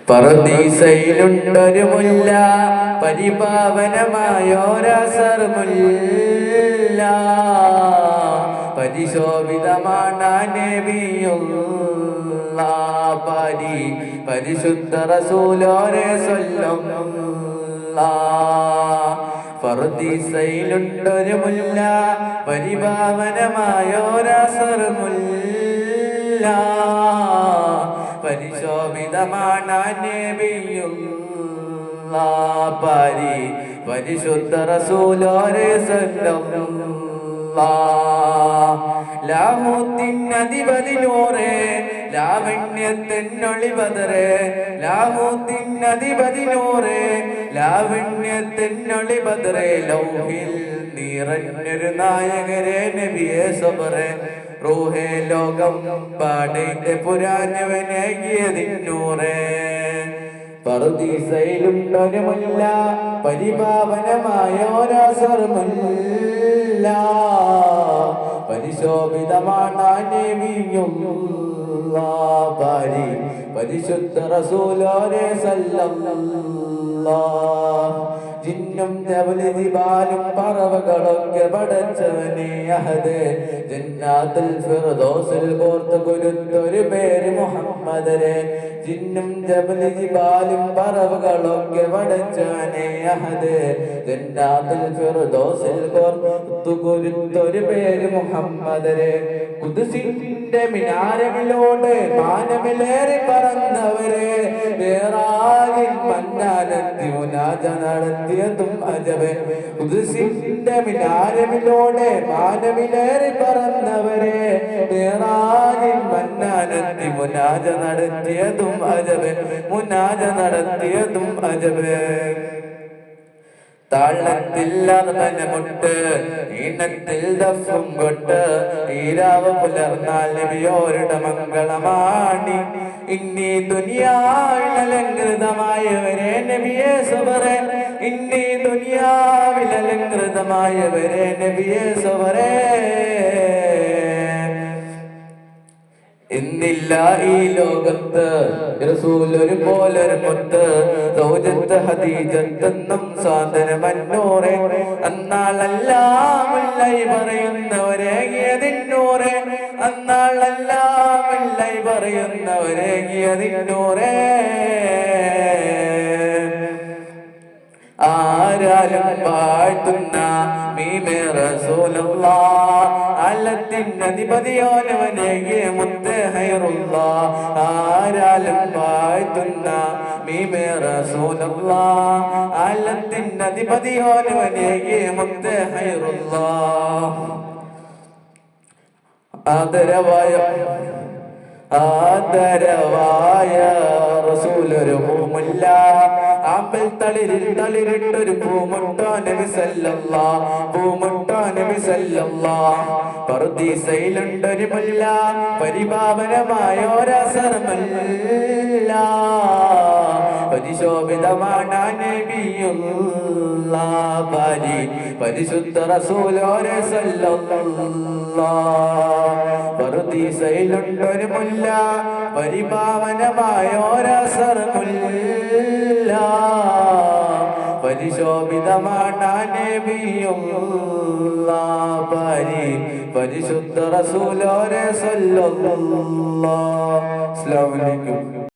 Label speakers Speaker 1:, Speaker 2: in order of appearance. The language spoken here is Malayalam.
Speaker 1: പറുദീസയിലുണ്ടൊരു മുല്ല, പരിപാവനമായോരസർ മുല്ല, പരിശോഭിതമാണ് നബിയുള്ള പരിശുദ്ധ റസൂലോരെ സ്വല്ലല്ലാഹ്. പറുദീസയിലുണ്ടൊരു മുല്ല, പരിപാവനമായോരസർ മുല്ല, പരിശോഭിതമാണ് നബിയുള്ള പരിശുദ്ധ റസൂലോരെ സ്വല്ലല്ലാഹ്. ലാഹൂത്തിനധിപതി നൂറേ, ലാവണ്യത്തെന്നൊളി ബദറേ, ലാഹൂത്തിനധിപതി നൂറേ, ലാവണ്യത്തെന്നൊളി ബദറേ, ലൗഹിൽ നിറഞ്ഞൊരു നായകരെ നബിയെ സബറേ, റൂഹേ ലോകം പാടേന്റെ പുരാഞ്ഞവനേകിയതിന്നൂറേ. പറുദീസയിലുണ്ടൊരു മുല്ല, പരിപാവനമായോരസർ മുല്ല, പരിശോഭിതമാണ് നബിയുള്ള പരിശുദ്ധ റസൂലോരെ സ്വല്ലല്ലാഹ്. ജിന്നും ജിബാലും പറവകളൊക്കെ പടച്ചവനെ അഹദ്, ജന്നാത്തുൽ ഫിർദൗസിൽ കോർത്ത് കുരുത്തൊരു പേര് മുഹമ്മദരെ. ജിന്നും ജിബാലും പറവകളൊക്കെ പടച്ചവനെ അഹദ്, ജന്നാത്തുൽ ഫിർദൗസിൽ കോർത്ത് കുരുത്തൊരു പേര് മുഹമ്മദരെ. ഖുദ്സിന്റെ മിനാരമിലോട് മാനമിലേറി പറന്നവരെ, മേറാജിൽ മന്നാനത്തി മുനാജ നടത്തിയതും അജബ്. ഖുദ്സിന്റെ മിനാരമിലോട് മാനമിലേറി പറന്നവരെ, മേറാജിൽ മന്നാനത്തി മുനാജ നടത്തിയതും അജബ്, മുനാജ നടത്തിയതും അജബ്. താളത്തിൽ അർമ്മനമുട്ട്, ഈണത്തിൽ ദഫും കൊട്ട്, ഈരാവ് പുലർന്നാൽ നബിയോരുടെ മംഗളമാണി. ഇന്നീ ദുനിയാവിലലങ്കൃതമായവരെ നബിയെ സബറേ, ഇന്നീ ദുനിയാവിലലങ്കൃതമായവരെ നബിയെ സബറേ. ഇന്നില്ല ഈ ലോകത്ത് റസൂലൊരു പോലൊരു മുത്ത്, സൗജത്ത് ഹദീജത്തെന്നും സാന്ത്വനമന്നൂറെ. അന്നാളെല്ലാമില്ലൈ പറയുന്നവരേകിയതിന്നൂറെ, അന്നാളെല്ലാമില്ലൈ പറയുന്നവരേകിയതിന്നൂറെ. ആരാലും വാഴ്ത്തുന്ന മീമേ റസൂലുള്ളാഹ്, അലത്തിനധിപതിയോനവനേകിയ മുത്ത് ഹൈറുള്ളാഹ്. ആരാലും വാഴ്ത്തുന്ന മീമേ റസൂലുള്ളാഹ്, അലത്തിനധിപതിയോനവനേകിയ മുത്ത് ഹൈറുള്ളാഹ്. ആദരവായ റസൂലൊരു പൂമുല്ല, ആമ്പൽ തളിരിൽ തളിരിട്ടൊരു പൂമുട്ടോ നബി സല്ലല്ലാഹ്, പൂമുട്ടോ നബി സല്ലല്ലാഹ്. പറുദീസയിലുണ്ടൊരു മുല്ല, പരിപാവനമായോരസർ മുല്ല, പരിശോഭിതമാണ് നബിയുള്ള പരിശുദ്ധ റസൂലോരെ സ്വല്ലല്ലാഹ്. പറുദീസയിലുണ്ടൊരു മുല്ല, പരിപാവനമായോരസർ മുല്ല, പരിശോഭിതമാണ് നബിയുള്ള പരിശുദ്ധ റസൂലോരെ സ്വല്ലല്ലാഹ്. അസ്സലാമു അലൈക്കും.